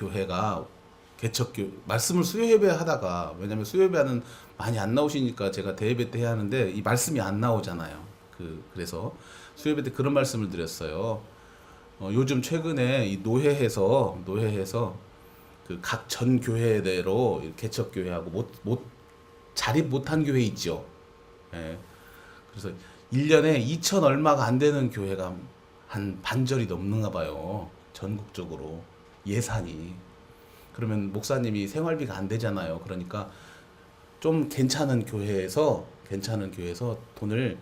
교회가 개척교 말씀을 수요예배 하다가, 왜냐면 수요예배는 많이 안 나오시니까 제가 대예배 때 해야 하는데 이 말씀이 안 나오잖아요. 그래서 수요예배 때 그런 말씀을 드렸어요. 요즘 최근에 이 노회해서 그 각 전 교회대로 개척 교회하고 못 자립 못한 교회 있죠. 예. 그래서 1년에 2천 얼마가 안 되는 교회가 한 반절이 넘는가 봐요. 전국적으로 예산이. 그러면 목사님이 생활비가 안 되잖아요. 그러니까 좀 괜찮은 교회에서 돈을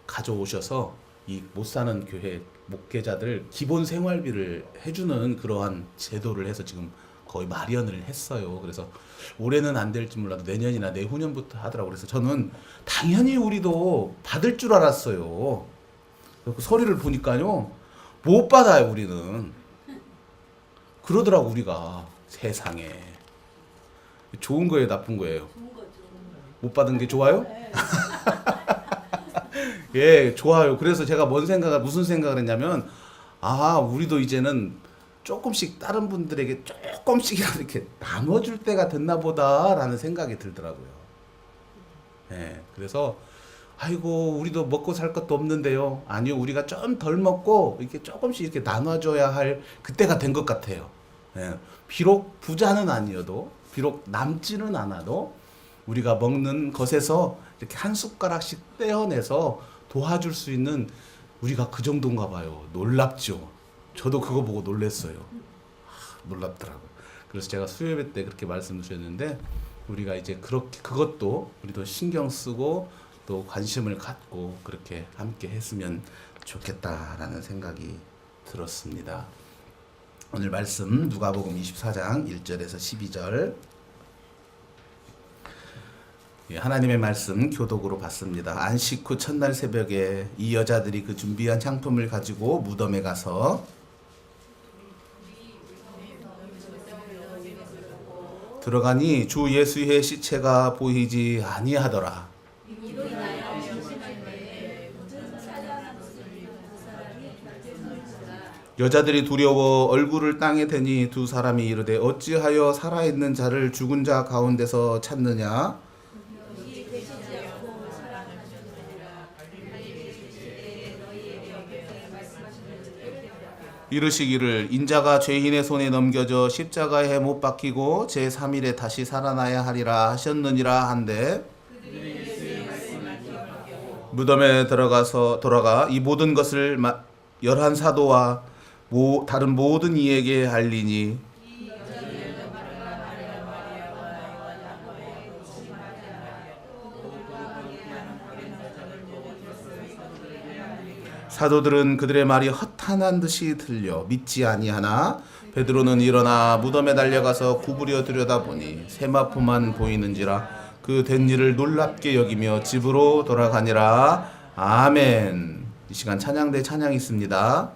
가져오셔서 이 못 사는 교회 목회자들 기본 생활비를 해주는 그러한 제도를 해서 지금 거의 마련을 했어요. 그래서 올해는 안 될지 몰라도 내년이나 내후년부터 하더라고요. 그래서 저는 당연히 우리도 받을 줄 알았어요. 그 서류를 보니까요, 못 받아요, 우리는. 그러더라고, 우리가. 세상에. 좋은 거예요, 나쁜 거예요? 못 받은 게 좋아요? 예, 좋아요. 그래서 제가 무슨 생각을 했냐면, 우리도 이제는 조금씩 다른 분들에게 조금씩이라도 이렇게 나눠줄 때가 됐나 보다라는 생각이 들더라고요. 예, 그래서, 아이고, 우리도 먹고 살 것도 없는데요. 아니요, 우리가 좀 덜 먹고, 이렇게 조금씩 이렇게 나눠줘야 할 그때가 된 것 같아요. 예, 비록 부자는 아니어도, 비록 남지는 않아도, 우리가 먹는 것에서 이렇게 한 숟가락씩 떼어내서 도와줄 수 있는 우리가 그 정도인가 봐요. 놀랍죠. 저도 그거 보고 놀랐어요. 놀랍더라고요. 그래서 제가 수요예배 때 그렇게 말씀드렸는데, 우리가 이제 그것도 우리도 신경 쓰고 또 관심을 갖고 그렇게 함께 했으면 좋겠다라는 생각이 들었습니다. 오늘 말씀 누가복음 24장 1절에서 12절, 하나님의 말씀 교독으로 봤습니다. 안식 후 첫날 새벽에 이 여자들이 그 준비한 향품을 가지고 무덤에 가서 들어가니 주 예수의 시체가 보이지 아니하더라. 여자들이 두려워 얼굴을 땅에 대니 두 사람이 이르되 어찌하여 살아있는 자를 죽은 자 가운데서 찾느냐? 이르시기를 인자가 죄인의 손에 넘겨져 십자가에 못 박히고 제3일에 다시 살아나야 하리라 하셨느니라 한데, 무덤에 돌아가 이 모든 것을 11사도와 다른 모든 이에게 알리니 사도들은 그들의 말이 허탄한 듯이 들려 믿지 아니하나 베드로는 일어나 무덤에 달려가서 구부려 들여다보니 세마포만 보이는지라 그 된 일을 놀랍게 여기며 집으로 돌아가니라. 아멘. 이 시간 찬양대 찬양이 있습니다.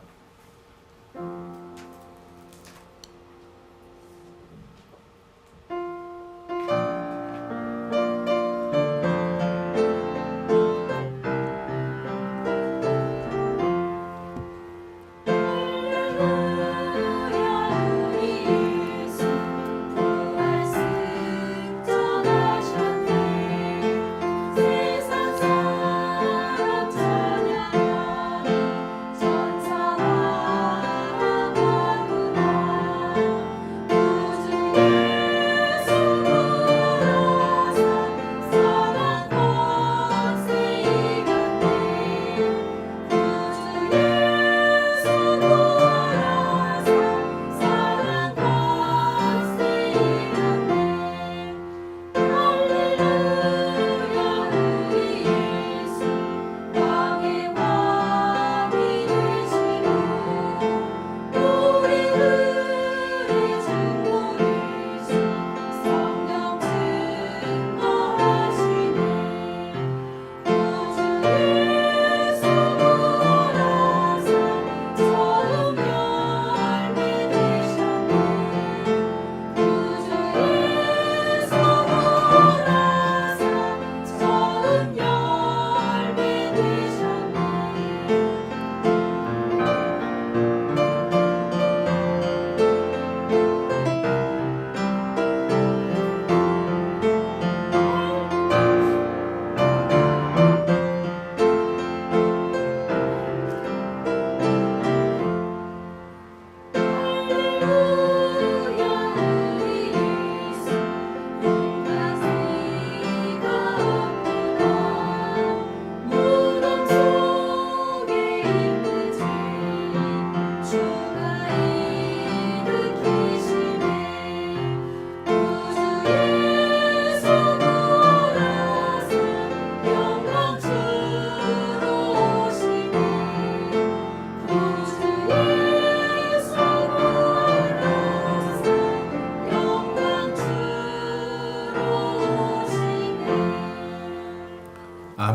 세상 사람 찬양하니 전사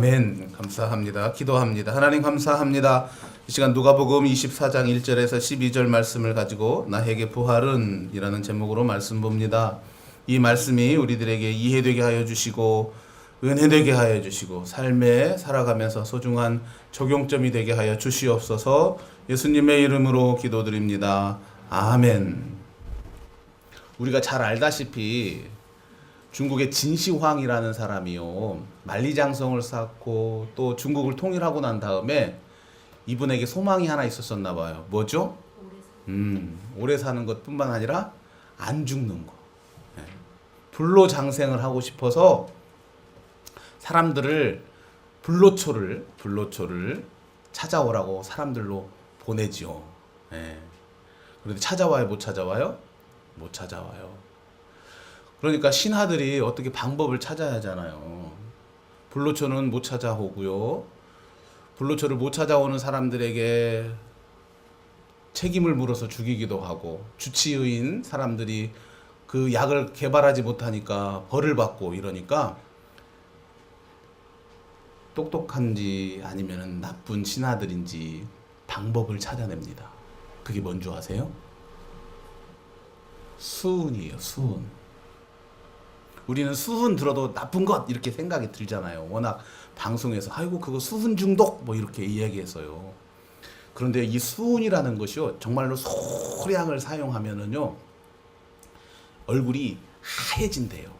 아멘. 감사합니다. 기도합니다. 하나님 감사합니다. 이 시간 누가복음 24장 1절에서 12절 말씀을 가지고 나에게 부활은 이라는 제목으로 말씀 봅니다. 이 말씀이 우리들에게 이해되게 하여 주시고 은혜되게 하여 주시고 삶에 살아가면서 소중한 적용점이 되게 하여 주시옵소서. 예수님의 이름으로 기도드립니다. 아멘. 우리가 잘 알다시피 중국의 진시황이라는 사람이요, 만리장성을 쌓고 또 중국을 통일하고 난 다음에 이분에게 소망이 하나 있었었나 봐요. 뭐죠? 오래 사는 것뿐만 아니라 안 죽는 거. 불로장생을 하고 싶어서 사람들을 불로초를 찾아오라고 사람들로 보내지요. 그런데 찾아와요, 못 찾아와요? 못 찾아와요. 그러니까 신하들이 어떻게 방법을 찾아야 하잖아요. 불로초는 못 찾아오고요. 불로초를 못 찾아오는 사람들에게 책임을 물어서 죽이기도 하고, 주치의인 사람들이 그 약을 개발하지 못하니까 벌을 받고 이러니까 똑똑한지 아니면 나쁜 신하들인지 방법을 찾아냅니다. 그게 뭔 줄 아세요? 수은이에요, 수은. 우리는 수은 들어도 나쁜 것 이렇게 생각이 들잖아요. 워낙 방송에서 아이고 그거 수은 중독 뭐 이렇게 이야기해서요. 그런데 이 수은이라는 것이요, 정말로 소량을 사용하면은요 얼굴이 하얘진대요.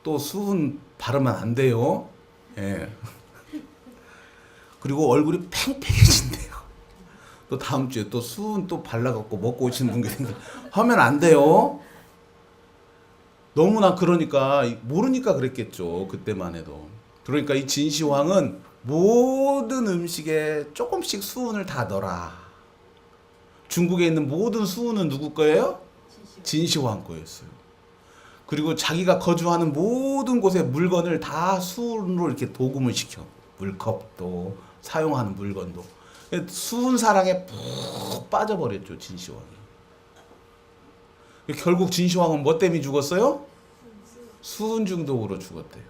또 수은 바르면 안 돼요. 예. 그리고 얼굴이 팽팽해진대요. 또 다음 주에 또 수은 또 발라갖고 먹고 오시는 분이 생겨 하면 안 돼요. 너무나 그러니까 모르니까 그랬겠죠. 그때만 해도. 그러니까 이 진시황은 모든 음식에 조금씩 수은을 다 넣어라. 중국에 있는 모든 수은은 누구 거예요? 진시황 거였어요. 그리고 자기가 거주하는 모든 곳의 물건을 다 수은으로 이렇게 도금을 시켜. 물컵도 사용하는 물건도. 수은 사랑에 푹 빠져버렸죠, 진시황이. 결국 진시황은 뭐 때문에 죽었어요? 수은 중독으로 죽었대요.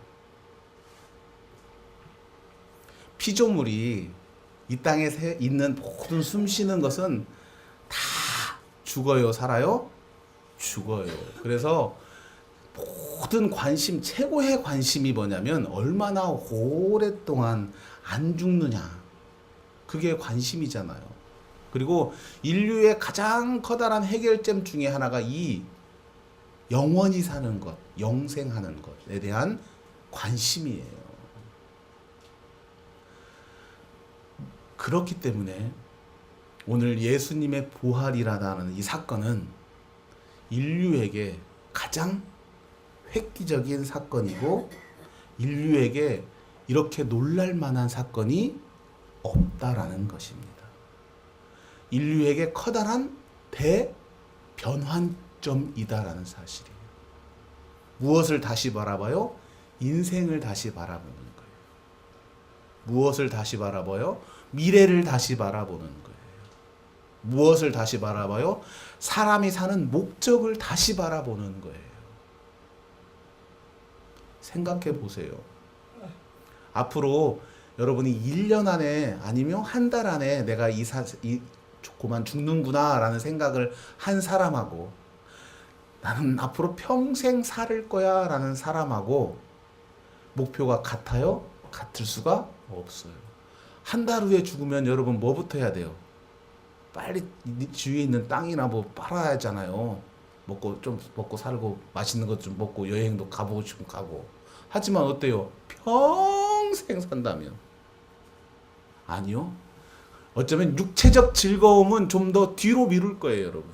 피조물이 이 땅에 있는 모든 숨 쉬는 것은 다 죽어요, 살아요? 죽어요. 그래서 모든 관심, 최고의 관심이 뭐냐면 얼마나 오랫동안 안 죽느냐. 그게 관심이잖아요. 그리고 인류의 가장 커다란 해결점 중에 하나가 이 영원히 사는 것, 영생하는 것에 대한 관심이에요. 그렇기 때문에 오늘 예수님의 부활이라는 이 사건은 인류에게 가장 획기적인 사건이고, 인류에게 이렇게 놀랄 만한 사건이 없다라는 것입니다. 인류에게 커다란 대변환점이다라는 사실이에요. 무엇을 다시 바라봐요? 인생을 다시 바라보는 거예요. 무엇을 다시 바라봐요? 미래를 다시 바라보는 거예요. 무엇을 다시 바라봐요? 사람이 사는 목적을 다시 바라보는 거예요. 생각해 보세요. 앞으로 여러분이 1년 안에 아니면 한 달 안에 내가 그만 죽는구나 라는 생각을 한 사람하고, 나는 앞으로 평생 살 거야 라는 사람하고 목표가 같아요? 같을 수가 없어요. 한 달 후에 죽으면 여러분 뭐부터 해야 돼요? 빨리 주위에 있는 땅이나 뭐 팔아야 하잖아요. 먹고 살고 맛있는 것 좀 먹고 여행도 가보고 싶으면 가고. 하지만 어때요? 평생 산다면? 아니요. 어쩌면 육체적 즐거움은 좀 더 뒤로 미룰 거예요, 여러분.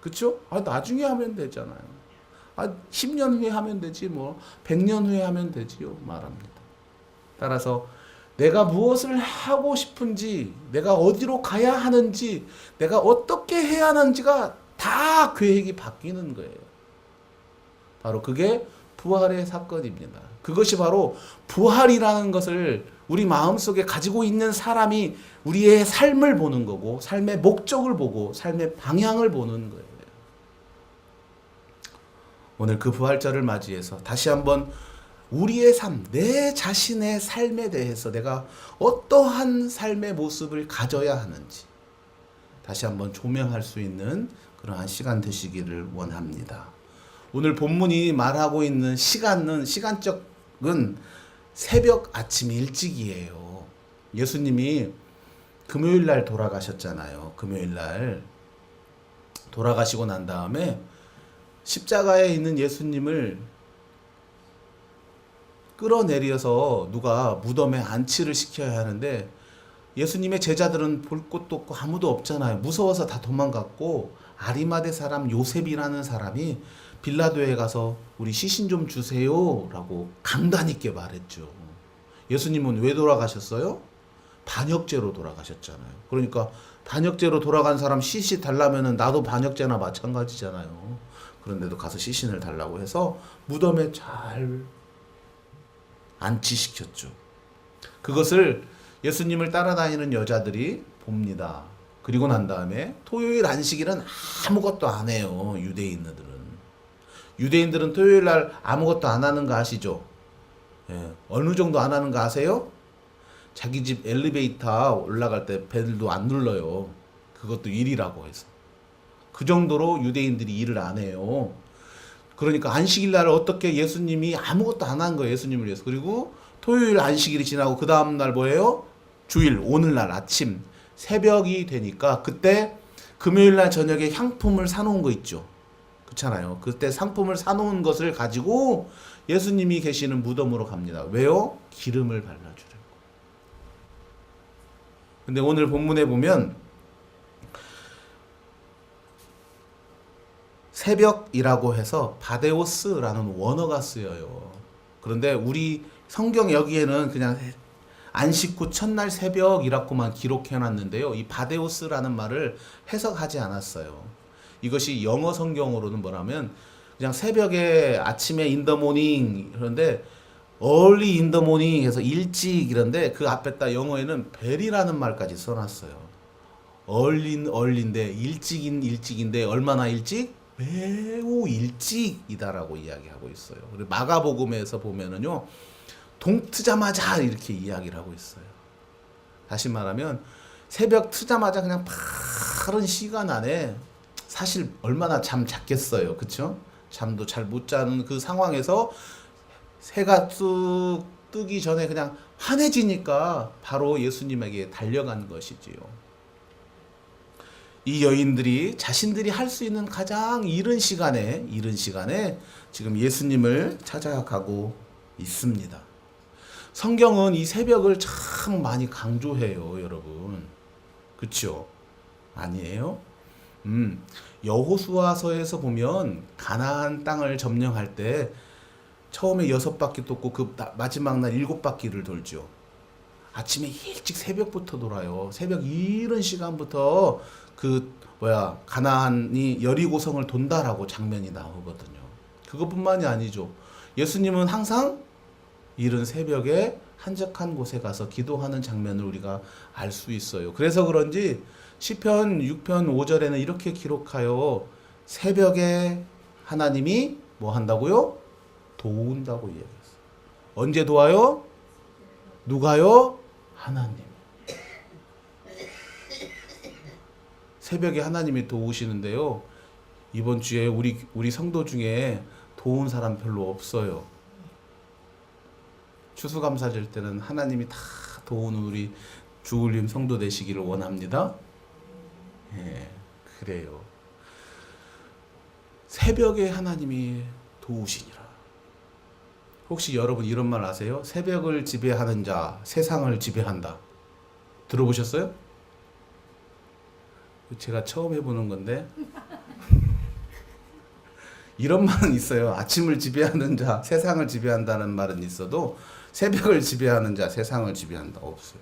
그쵸? 나중에 하면 되잖아요. 10년 후에 하면 되지, 100년 후에 하면 되지요, 말합니다. 따라서 내가 무엇을 하고 싶은지, 내가 어디로 가야 하는지, 내가 어떻게 해야 하는지가 다 계획이 바뀌는 거예요. 바로 그게 부활의 사건입니다. 그것이 바로 부활이라는 것을 우리 마음속에 가지고 있는 사람이 우리의 삶을 보는 거고, 삶의 목적을 보고, 삶의 방향을 보는 거예요. 오늘 그 부활절을 맞이해서 다시 한번 우리의 삶, 내 자신의 삶에 대해서 내가 어떠한 삶의 모습을 가져야 하는지 다시 한번 조명할 수 있는 그러한 시간 되시기를 원합니다. 오늘 본문이 말하고 있는 시간적은 새벽 아침 일찍이에요. 예수님이 금요일 날 돌아가셨잖아요. 금요일 날 돌아가시고 난 다음에 십자가에 있는 예수님을 끌어내려서 누가 무덤에 안치를 시켜야 하는데 예수님의 제자들은 볼 곳도 없고 아무도 없잖아요. 무서워서 다 도망갔고 아리마대 사람 요셉이라는 사람이 빌라도에 가서 우리 시신 좀 주세요 라고 강단 있게 말했죠. 예수님은 왜 돌아가셨어요? 반역죄로 돌아가셨잖아요. 그러니까 반역죄로 돌아간 사람 시신 달라면은 나도 반역죄나 마찬가지잖아요. 그런데도 가서 시신을 달라고 해서 무덤에 잘 안치시켰죠. 그것을 예수님을 따라다니는 여자들이 봅니다. 그리고 난 다음에 토요일 안식일은 아무것도 안 해요. 유대인들은 토요일 날 아무것도 안 하는 거 아시죠? 예. 어느 정도 안 하는 거 아세요? 자기 집 엘리베이터 올라갈 때 벨도 안 눌러요. 그것도 일이라고 해서. 그 정도로 유대인들이 일을 안 해요. 그러니까 안식일 날 어떻게 예수님이 아무것도 안 한 거예요. 예수님을 위해서. 그리고 토요일 안식일이 지나고 그 다음 날 뭐예요? 주일, 오늘날 아침 새벽이 되니까 그때 금요일 날 저녁에 향품을 사놓은 거 있죠. 그렇잖아요. 그때 상품을 사놓은 것을 가지고 예수님이 계시는 무덤으로 갑니다. 왜요? 기름을 발라주려고. 근데 오늘 본문에 보면 새벽이라고 해서 바데오스라는 원어가 쓰여요. 그런데 우리 성경 여기에는 그냥 안식 후 첫날 새벽이라고만 기록해놨는데요. 이 바데오스라는 말을 해석하지 않았어요. 이것이 영어 성경으로는 뭐라면 그냥 새벽에 아침에 in the morning 그런데 early in the morning 해서 일찍 이런데 그 앞에다 영어에는 벨이라는 말까지 써놨어요. early인데 일찍인데 얼마나 일찍? 매우 일찍이다라고 이야기하고 있어요. 그리고 마가복음에서 보면은요. 동 트자마자 이렇게 이야기를 하고 있어요. 다시 말하면 새벽 트자마자 그냥 빠른 시간 안에 사실 얼마나 잠 잤겠어요. 그쵸? 잠도 잘 못 자는 그 상황에서 해가 쑥 뜨기 전에 그냥 환해지니까 바로 예수님에게 달려간 것이지요. 이 여인들이 자신들이 할 수 있는 가장 이른 시간에 지금 예수님을 찾아가고 있습니다. 성경은 이 새벽을 참 많이 강조해요, 여러분. 그렇죠? 아니에요? 여호수아서에서 보면 가나안 땅을 점령할 때 처음에 6바퀴 돕고 그 마지막 날 7바퀴를 돌죠. 아침에 일찍 새벽부터 돌아요. 새벽 이른 시간부터 가나안이 여리고성을 돈다라고 장면이 나오거든요. 그것뿐만이 아니죠. 예수님은 항상 이른 새벽에 한적한 곳에 가서 기도하는 장면을 우리가 알 수 있어요. 그래서 그런지 시편 6편 5절에는 이렇게 기록하여 새벽에 하나님이 뭐 한다고요? 도운다고 이야기했어요. 언제 도와요? 누가요? 하나님. 새벽에 하나님이 도우시는데요. 이번 주에 우리 성도 중에 도운 사람 별로 없어요. 추수감사절 때는 하나님이 다 도우는 우리 주울림 성도 되시기를 원합니다. 예, 그래요. 새벽에 하나님이 도우시니라. 혹시 여러분 이런 말 아세요? 새벽을 지배하는 자, 세상을 지배한다. 들어보셨어요? 제가 처음 해보는 건데 이런 말은 있어요. 아침을 지배하는 자, 세상을 지배한다는 말은 있어도 새벽을 지배하는 자, 세상을 지배한다. 없어요.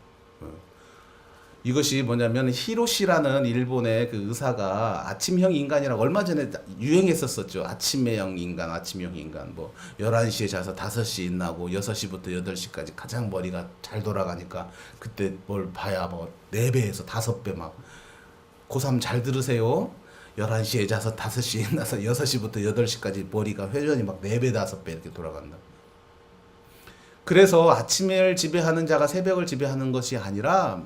이것이 뭐냐면 히로시라는 일본의 그 의사가 아침형 인간이라고 얼마 전에 유행했었었죠. 아침형 인간. 뭐 11시에 자서 5시에 일어나고 6시부터 8시까지 가장 머리가 잘 돌아가니까 그때 뭘 봐야 뭐 4배에서 5배 막 고3 잘 들으세요. 11시에 자서 5시에 일어나서 6시부터 8시까지 머리가 회전이 막 4배, 5배 이렇게 돌아간다. 그래서 아침을 지배하는 자가 새벽을 지배하는 것이 아니라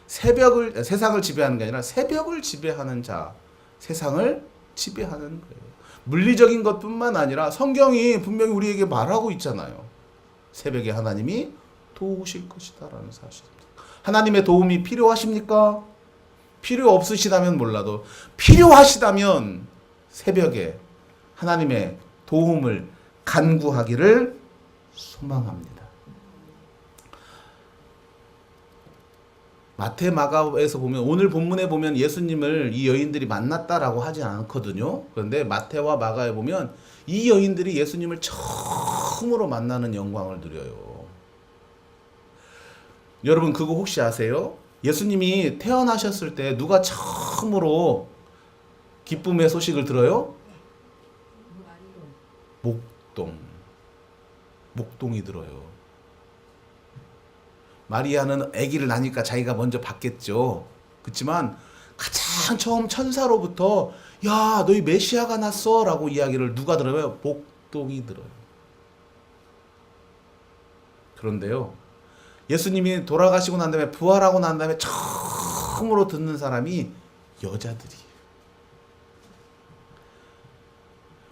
세상을 지배하는 게 아니라 새벽을 지배하는 자, 세상을 지배하는 거예요. 물리적인 것뿐만 아니라 성경이 분명히 우리에게 말하고 있잖아요. 새벽에 하나님이 도우실 것이다라는 사실입니다. 하나님의 도움이 필요하십니까? 필요 없으시다면 몰라도 필요하시다면 새벽에 하나님의 도움을 간구하기를 소망합니다. 마태 마가에서 보면 오늘 본문에 보면 예수님을 이 여인들이 만났다라고 하지 않거든요. 그런데 마태와 마가에 보면 이 여인들이 예수님을 처음으로 만나는 영광을 누려요. 여러분 그거 혹시 아세요? 예수님이 태어나셨을 때 누가 처음으로 기쁨의 소식을 들어요? 목동이 들어요. 마리아는 아기를 낳으니까 자기가 먼저 받겠죠. 그렇지만 가장 처음 천사로부터 야 너희 메시아가 났어 라고 이야기를 누가 들어요? 목동이 들어요. 그런데요 예수님이 돌아가시고 난 다음에 부활하고 난 다음에 처음으로 듣는 사람이 여자들이에요.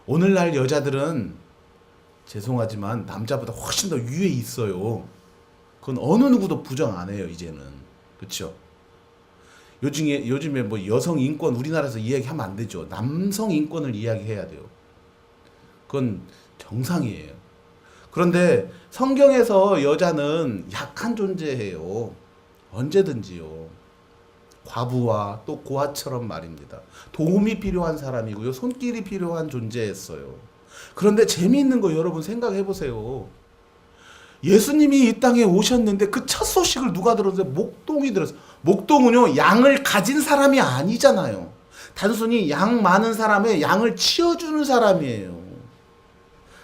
오늘날 여자들은 죄송하지만 남자보다 훨씬 더 위에 있어요. 그건 어느 누구도 부정 안 해요, 이제는. 그렇죠? 요즘에 뭐 여성 인권 우리나라에서 이야기하면 안 되죠. 남성 인권을 이야기해야 돼요. 그건 정상이에요. 그런데 성경에서 여자는 약한 존재예요. 언제든지요. 과부와 또 고아처럼 말입니다. 도움이 필요한 사람이고요. 손길이 필요한 존재였어요. 그런데 재미있는 거 여러분 생각해 보세요. 예수님이 이 땅에 오셨는데 그 첫 소식을 누가 들었어요? 목동이 들었어요. 목동은요, 양을 가진 사람이 아니잖아요. 단순히 양 많은 사람의 양을 치워주는 사람이에요.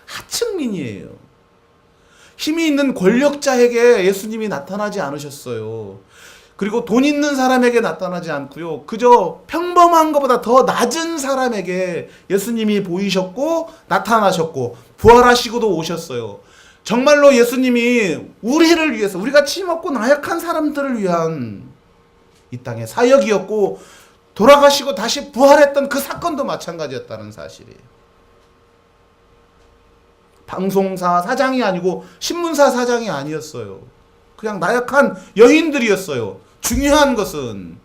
하층민이에요. 힘이 있는 권력자에게 예수님이 나타나지 않으셨어요. 그리고 돈 있는 사람에게 나타나지 않고요. 그저 평범한 것보다 더 낮은 사람에게 예수님이 보이셨고 나타나셨고 부활하시고도 오셨어요. 정말로 예수님이 우리를 위해서 우리가 치먹고 나약한 사람들을 위한 이 땅의 사역이었고 돌아가시고 다시 부활했던 그 사건도 마찬가지였다는 사실이에요. 방송사 사장이 아니고 신문사 사장이 아니었어요. 그냥 나약한 여인들이었어요. 중요한 것은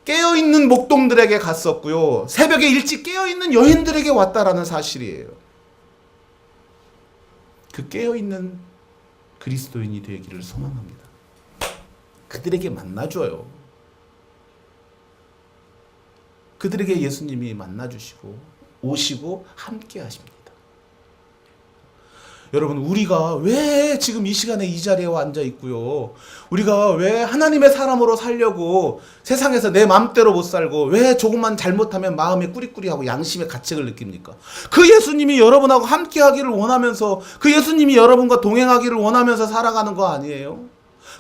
깨어있는 목동들에게 갔었고요. 새벽에 일찍 깨어있는 여인들에게 왔다라는 사실이에요. 그 깨어있는 그리스도인이 되기를 소망합니다. 그들에게 만나줘요. 그들에게 예수님이 만나주시고 오시고 함께 하십니다. 여러분 우리가 왜 지금 이 시간에 이 자리에 앉아 있고요. 우리가 왜 하나님의 사람으로 살려고 세상에서 내 마음대로 못 살고 왜 조금만 잘못하면 마음에 꾸리꾸리하고 양심의 가책을 느낍니까? 그 예수님이 여러분하고 함께 하기를 원하면서 그 예수님이 여러분과 동행하기를 원하면서 살아가는 거 아니에요?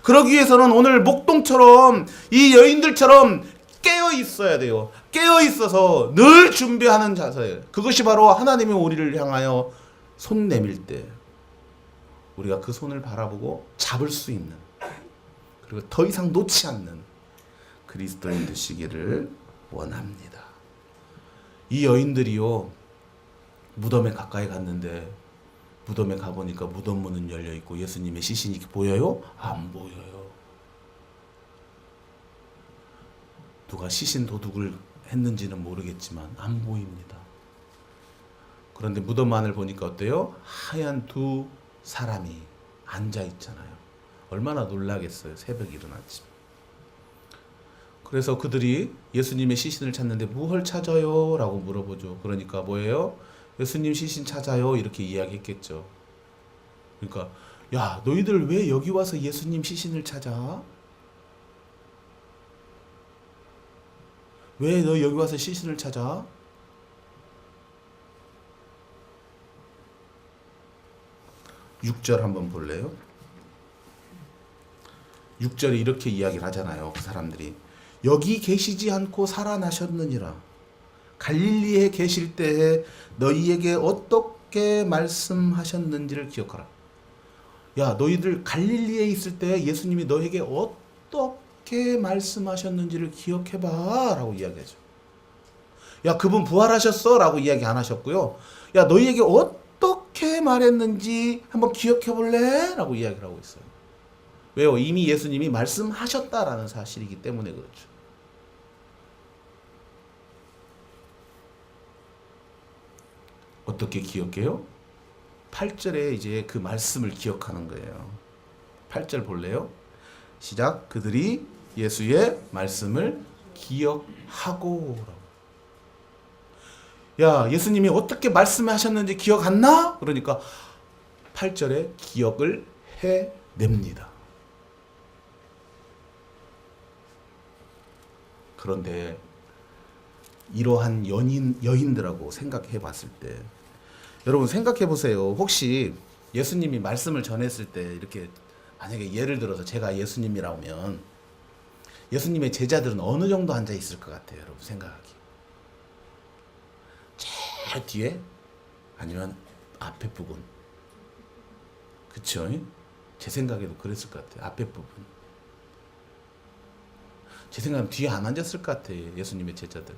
그러기 위해서는 오늘 목동처럼 이 여인들처럼 깨어 있어야 돼요. 깨어 있어서 늘 준비하는 자세. 그것이 바로 하나님이 우리를 향하여 손 내밀 때 우리가 그 손을 바라보고 잡을 수 있는 그리고 더 이상 놓지 않는 그리스도인 되시기를 원합니다. 이 여인들이요 무덤에 가까이 갔는데 무덤에 가보니까 무덤 문은 열려있고 예수님의 시신이 보여요? 안 보여요. 누가 시신 도둑을 했는지는 모르겠지만 안 보입니다. 그런데 무덤 안을 보니까 어때요? 하얀 두 사람이 앉아있잖아요. 얼마나 놀라겠어요. 새벽 이른 아침. 그래서 그들이 예수님의 시신을 찾는데 무엇을 찾아요? 라고 물어보죠. 그러니까 뭐예요? 예수님 시신 찾아요. 이렇게 이야기했겠죠. 그러니까 야 너희들 왜 여기 와서 예수님 시신을 찾아? 왜 너 여기 와서 시신을 찾아? 6절 한번 볼래요? 6절에 이렇게 이야기를 하잖아요. 그 사람들이 여기 계시지 않고 살아나셨느니라. 갈릴리에 계실 때에 너희에게 어떻게 말씀하셨는지를 기억하라. 야, 너희들 갈릴리에 있을 때 예수님이 너에게 어떻게 말씀하셨는지를 기억해봐 라고 이야기하죠. 야, 그분 부활하셨어 라고 이야기 안 하셨고요. 야, 너희에게 어떻게 말했는지 한번 기억해볼래? 라고 이야기를 하고 있어요. 왜요? 이미 예수님이 말씀하셨다라는 사실이기 때문에 그렇죠. 어떻게 기억해요? 8절에 이제 그 말씀을 기억하는 거예요. 8절 볼래요? 시작. 그들이 예수의 말씀을 기억하고. 야, 예수님이 어떻게 말씀하셨는지 기억 안 나? 그러니까 8절에 기억을 해냅니다. 그런데 이러한 여인들하고 생각해 봤을 때, 여러분 생각해 보세요. 혹시 예수님이 말씀을 전했을 때 이렇게 만약에 예를 들어서 제가 예수님이라면 예수님의 제자들은 어느 정도 앉아 있을 것 같아요, 여러분 생각하기. 제일 뒤에 아니면 앞에 부분. 그쵸? 제 생각에도 그랬을 것 같아요. 앞에 부분. 제 생각엔 뒤에 안 앉았을 것 같아요, 예수님의 제자들.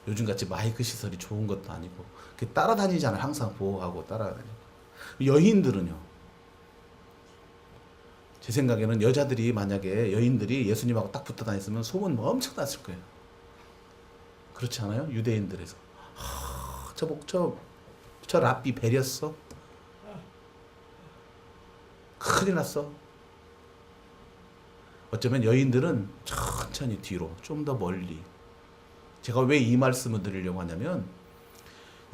요즘같이 마이크 시설이 좋은 것도 아니고 따라다니잖아요. 항상 보호하고 따라다니고. 여인들은요, 제 생각에는 여자들이 만약에 여인들이 예수님하고 딱 붙어 다녔으면 소문 엄청 났을 거예요. 그렇지 않아요? 유대인들에서 저 랍비 베렸어? 큰일 났어. 어쩌면 여인들은 천천히 뒤로 좀 더 멀리. 제가 왜 이 말씀을 드리려고 하냐면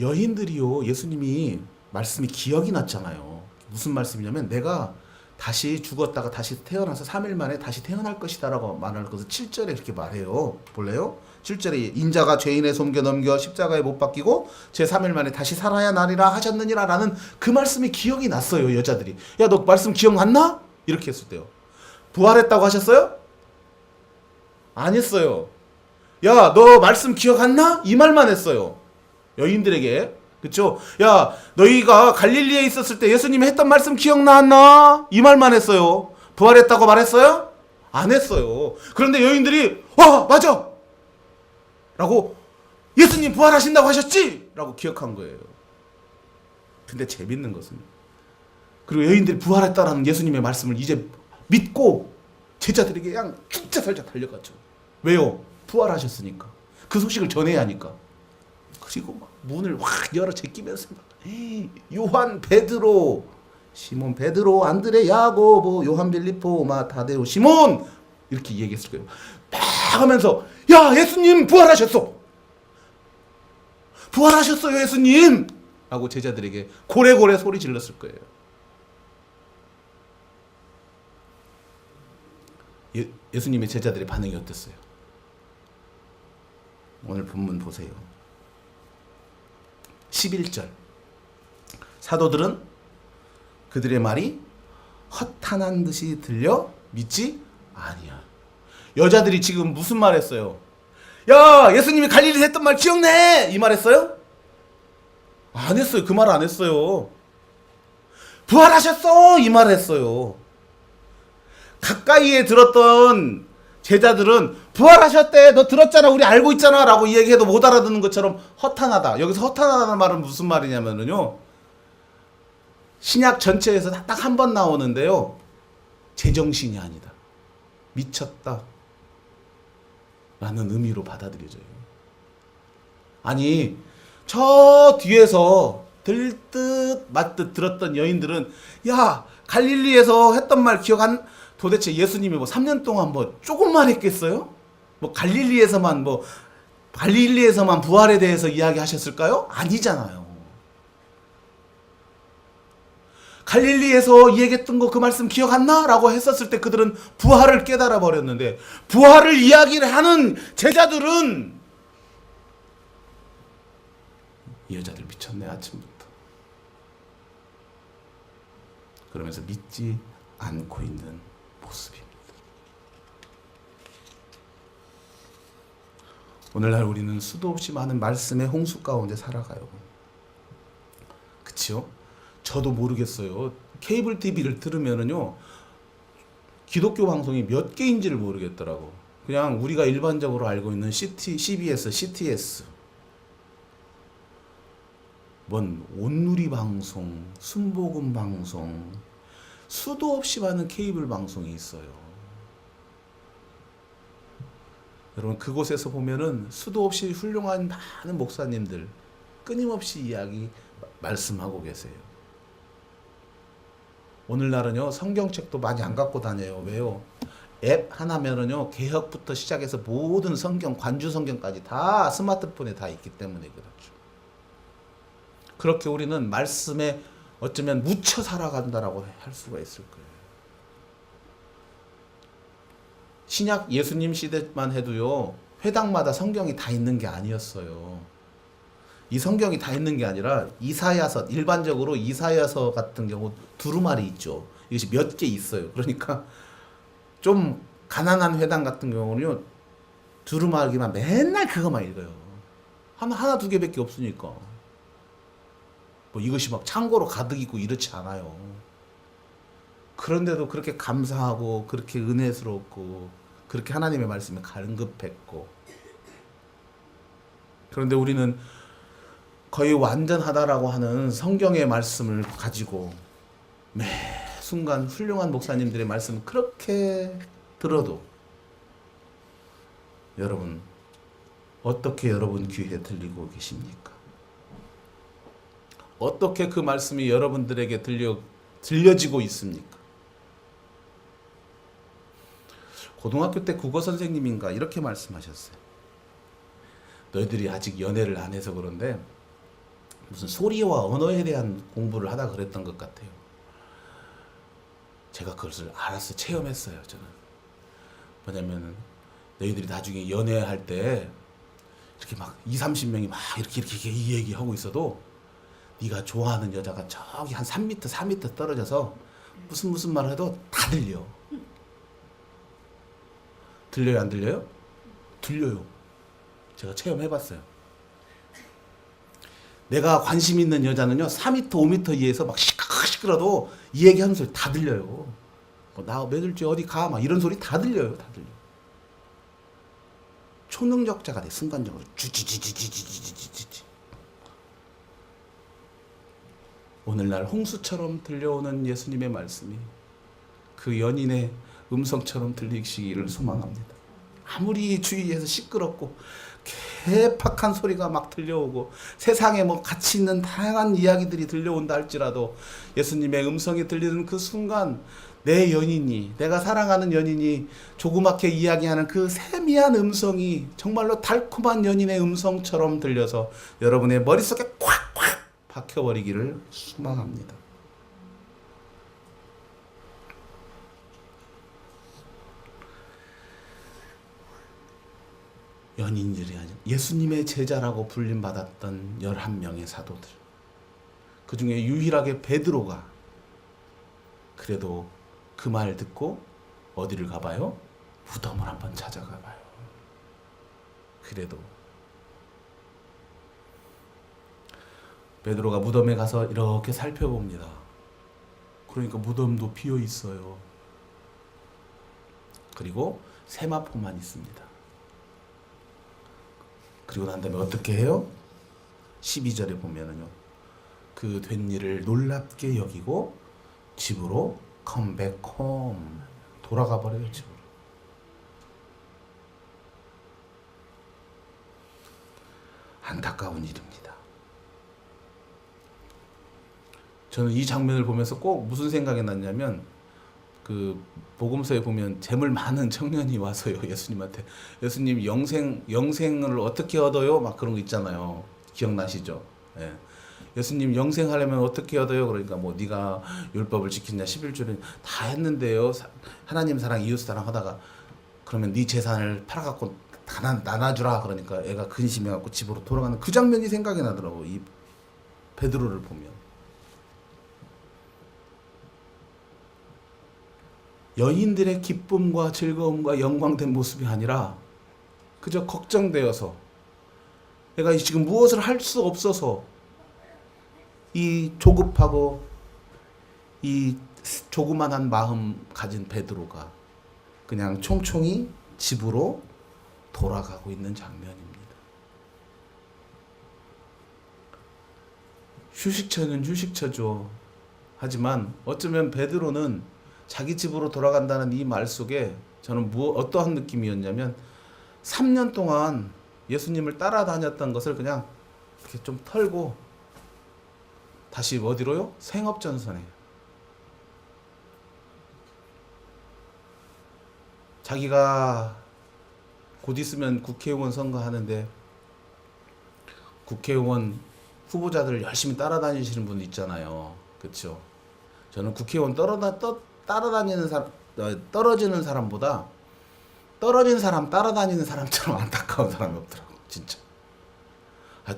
여인들이요, 예수님이 말씀이 기억이 났잖아요. 무슨 말씀이냐면 내가 다시 죽었다가 다시 태어나서 3일 만에 다시 태어날 것이다 라고 말할 것을 7절에 그렇게 말해요. 볼래요? 7절에 인자가 죄인의 손겨 넘겨 십자가에 못 박히고 제3일 만에 다시 살아야 나리라 하셨느니라 라는 그 말씀이 기억이 났어요. 여자들이. 야, 너 말씀 기억 안 나? 이렇게 했을 때요. 부활했다고 하셨어요? 안 했어요. 야, 너 말씀 기억 안 나? 이 말만 했어요. 여인들에게. 그쵸? 야, 너희가 갈릴리에 있었을 때 예수님이 했던 말씀 기억나 안 나? 이 말만 했어요. 부활했다고 말했어요? 안 했어요. 그런데 여인들이 맞아! 라고 예수님 부활하신다고 하셨지? 라고 기억한 거예요. 근데 재밌는 것은 그리고 여인들이 부활했다라는 예수님의 말씀을 이제 믿고 제자들에게 그냥 진짜 살짝 달려갔죠. 왜요? 부활하셨으니까. 그 소식을 전해야 하니까. 그리고 막 문을 확 열어 제끼면서 요한, 베드로, 시몬, 베드로, 안드레, 야고보, 요한, 빌리포, 타데오, 시몬 이렇게 얘기했을 거예요. 막 하면서 야, 예수님 부활하셨어. 부활하셨어요, 예수님. 하고 제자들에게 고래고래 소리 질렀을 거예요. 예수님의 제자들의 반응이 어땠어요? 오늘 본문 보세요. 11절. 사도들은 그들의 말이 허탄한 듯이 들려 믿지 아니야. 여자들이 지금 무슨 말 했어요? 야, 예수님이 갈릴리에서 했던 말 기억내! 이 말 했어요? 안 했어요. 그 말 안 했어요. 부활하셨어! 이 말 했어요. 가까이에 들었던 제자들은 부활하셨대, 너 들었잖아, 우리 알고 있잖아 라고 얘기해도 못 알아듣는 것처럼 허탄하다. 여기서 허탄하다는 말은 무슨 말이냐면요, 신약 전체에서 딱 한 번 나오는데요, 제정신이 아니다, 미쳤다 라는 의미로 받아들여져요. 아니, 저 뒤에서 들듯 맞듯 들었던 여인들은 야, 갈릴리에서 했던 말 기억 안, 도대체 예수님이 3년 동안 조금만 했겠어요? 갈릴리에서만 부활에 대해서 이야기하셨을까요? 아니잖아요. 갈릴리에서 이야기했던 거 그 말씀 기억 안 나? 라고 했었을 때 그들은 부활을 깨달아 버렸는데, 부활을 이야기를 하는 제자들은 이 여자들 미쳤네, 아침부터. 그러면서 믿지 않고 있는 모습입니다. 오늘날 우리는 수도 없이 많은 말씀의 홍수 가운데 살아가요. 그치요? 저도 모르겠어요. 케이블 TV를 들으면은요, 기독교 방송이 몇 개인지를 모르겠더라고. 그냥 우리가 일반적으로 알고 있는 CBS, CTS, 뭔 온누리 방송, 순복음 방송, 수도 없이 많은 케이블 방송이 있어요. 여러분, 그곳에서 보면은 수도 없이 훌륭한 많은 목사님들 끊임없이 이야기 말씀하고 계세요. 오늘날은요, 성경책도 많이 안 갖고 다녀요. 왜요? 앱 하나면은요, 개혁부터 시작해서 모든 성경, 관주 성경까지 다 스마트폰에 다 있기 때문에 그렇죠. 그렇게 우리는 말씀에 어쩌면 묻혀 살아간다라고 할 수가 있을 거예요. 신약 예수님 시대만 해도요, 회당마다 성경이 다 있는 게 아니었어요. 이 성경이 다 있는 게 아니라 이사야서, 일반적으로 이사야서 같은 경우 두루마리 있죠. 이것이 몇 개 있어요. 그러니까 좀 가난한 회당 같은 경우는요, 두루마리만 맨날 그거만 읽어요. 하나 두 개밖에 없으니까. 뭐 이것이 막 창고로 가득 있고 이렇지 않아요. 그런데도 그렇게 감사하고 그렇게 은혜스럽고 그렇게 하나님의 말씀에 갈급했고, 그런데 우리는 거의 완전하다라고 하는 성경의 말씀을 가지고 매 순간 훌륭한 목사님들의 말씀을 그렇게 들어도 여러분, 어떻게 여러분 귀에 들리고 계십니까? 어떻게 그 말씀이 여러분들에게 들려지고 있습니까? 고등학교 때 국어 선생님인가 이렇게 말씀하셨어요. 너희들이 아직 연애를 안 해서 그런데 무슨 소리와 언어에 대한 공부를 하다 그랬던 것 같아요. 제가 그것을 알아서 체험했어요. 저는 뭐냐면, 너희들이 나중에 연애할 때 이렇게 막 20-30명이 막 이렇게 이 얘기하고 있어도 네가 좋아하는 여자가 저기 한 3m, 4m 떨어져서 무슨 말을 해도 다 들려. 들려요, 안 들려요? 들려요. 제가 체험해봤어요. 내가 관심 있는 여자는요, 4m, 5m 이에서 막 시끄러도 이 얘기하는 소리 다 들려요. 나 며칠째 어디 가? 막 이런 소리 다 들려요. 다 들려. 초능력자가 돼, 순간적으로. 주지지지지지지지지. 오늘날 홍수처럼 들려오는 예수님의 말씀이 그 연인의 음성처럼 들리시기를 소망합니다. 아무리 주위에서 시끄럽고 개팍한 소리가 막 들려오고 세상에 뭐 가치 있는 다양한 이야기들이 들려온다 할지라도 예수님의 음성이 들리는 그 순간 내 연인이, 내가 사랑하는 연인이 조그맣게 이야기하는 그 세미한 음성이 정말로 달콤한 연인의 음성처럼 들려서 여러분의 머릿속에 콱콱 박혀버리기를 소망합니다. 연인들이 아니라 예수님의 제자라고 불림받았던 11명의 사도들, 그 중에 유일하게 베드로가 그래도 그 말 듣고 어디를 가봐요? 무덤을 한번 찾아가봐요. 그래도 베드로가 무덤에 가서 이렇게 살펴봅니다. 그러니까 무덤도 비어 있어요. 그리고 세마포만 있습니다. 그리고 난 다음에 어떻게 해요? 12절에 보면은요, 그 된 일을 놀랍게 여기고 집으로 come back home, 돌아가 버려요. 집으로. 안타까운 일입니다. 저는 이 장면을 보면서 꼭 무슨 생각이 났냐면, 그 복음서에 보면 재물 많은 청년이 와서요, 예수님한테, 예수님 영생을 어떻게 얻어요? 막 그런 거 있잖아요. 기억나시죠? 예. 예수님 영생하려면 어떻게 얻어요? 그러니까 뭐 네가 율법을 지키냐, 11조를 다 했는데요. 하나님 사랑, 이웃 사랑 하다가 그러면 네 재산을 팔아갖고 다 나눠주라. 그러니까 애가 근심해갖고 집으로 돌아가는 그 장면이 생각이 나더라고, 이 베드로를 보면. 여인들의 기쁨과 즐거움과 영광된 모습이 아니라 그저 걱정되어서, 내가 지금 무엇을 할 수 없어서 이 조급하고 이 조그만한 마음 가진 베드로가 그냥 총총히 집으로 돌아가고 있는 장면입니다. 휴식처는 휴식처죠. 하지만 어쩌면 베드로는 자기 집으로 돌아간다는 이 말 속에 저는 어떠한 느낌이었냐면 3년 동안 예수님을 따라다녔던 것을 그냥 이렇게 좀 털고 다시 어디로요? 생업전선에. 자기가 곧 있으면 국회의원 선거하는데 국회의원 후보자들 열심히 따라다니시는 분 있잖아요. 그렇죠? 저는 국회의원 따라다니는 사람, 떨어지는 사람보다 떨어진 사람 따라다니는 사람처럼 안타까운 사람이 없더라고. 진짜.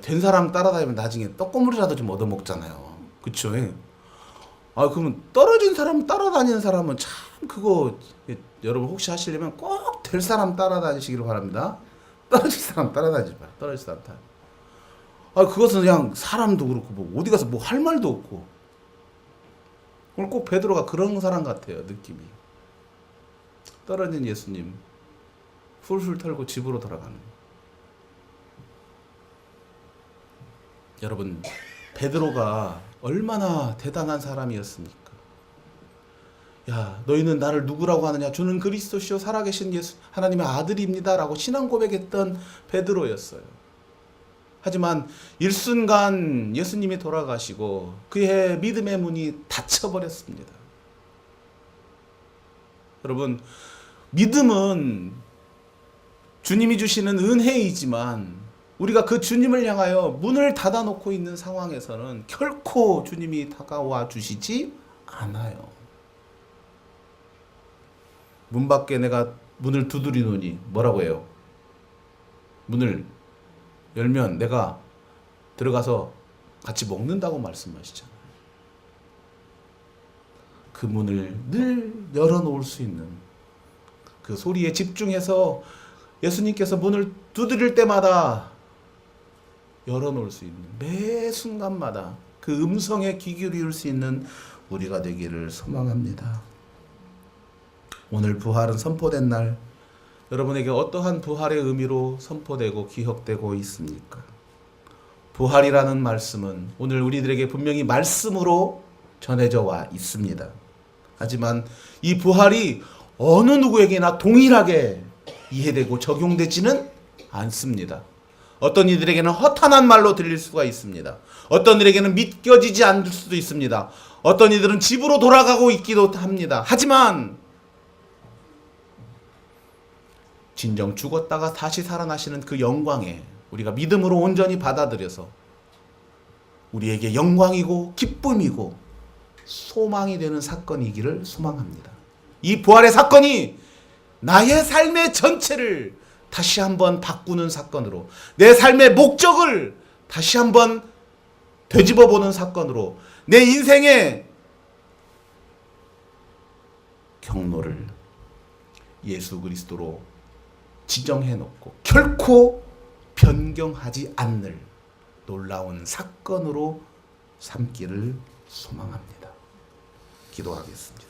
된 사람 따라다니면 나중에 떡고물이라도 좀 얻어먹잖아요. 그쵸? 그러면 떨어진 사람 따라다니는 사람은 참 그거 여러분 혹시 하시려면 꼭 될 사람 따라다니시기를 바랍니다. 떨어질 사람 따라다니지 마. 떨어질 사람 그것은 그냥 사람도 그렇고 뭐 어디 가서 뭐 할 말도 없고. 오늘 꼭 베드로가 그런 사람 같아요. 느낌이. 떨어진 예수님 훌훌 털고 집으로 돌아가는. 여러분 베드로가 얼마나 대단한 사람이었습니까? 야, 너희는 나를 누구라고 하느냐? 주는 그리스도시요 살아계신 예수 하나님의 아들입니다 라고 신앙 고백했던 베드로였어요. 하지만 일순간 예수님이 돌아가시고 그의 믿음의 문이 닫혀버렸습니다. 여러분 믿음은 주님이 주시는 은혜이지만 우리가 그 주님을 향하여 문을 닫아놓고 있는 상황에서는 결코 주님이 다가와 주시지 않아요. 문 밖에 내가 문을 두드리노니 뭐라고 해요? 문을 열면 내가 들어가서 같이 먹는다고 말씀하시잖아요. 그 문을 늘 열어놓을 수 있는 그 소리에 집중해서 예수님께서 문을 두드릴 때마다 열어놓을 수 있는 매 순간마다 그 음성에 귀 기울일 수 있는 우리가 되기를 소망합니다. 오늘 부활은 선포된 날 여러분에게 어떠한 부활의 의미로 선포되고 기억되고 있습니까? 부활이라는 말씀은 오늘 우리들에게 분명히 말씀으로 전해져 와 있습니다. 하지만 이 부활이 어느 누구에게나 동일하게 이해되고 적용되지는 않습니다. 어떤 이들에게는 허탄한 말로 들릴 수가 있습니다. 어떤 이들에게는 믿겨지지 않을 수도 있습니다. 어떤 이들은 집으로 돌아가고 있기도 합니다. 하지만 진정 죽었다가 다시 살아나시는 그 영광에 우리가 믿음으로 온전히 받아들여서 우리에게 영광이고 기쁨이고 소망이 되는 사건이기를 소망합니다. 이 부활의 사건이 나의 삶의 전체를 다시 한번 바꾸는 사건으로 내 삶의 목적을 다시 한번 되짚어보는 사건으로 내 인생의 경로를 예수 그리스도로 지정해놓고 결코 변경하지 않을 놀라운 사건으로 삼기를 소망합니다. 기도하겠습니다.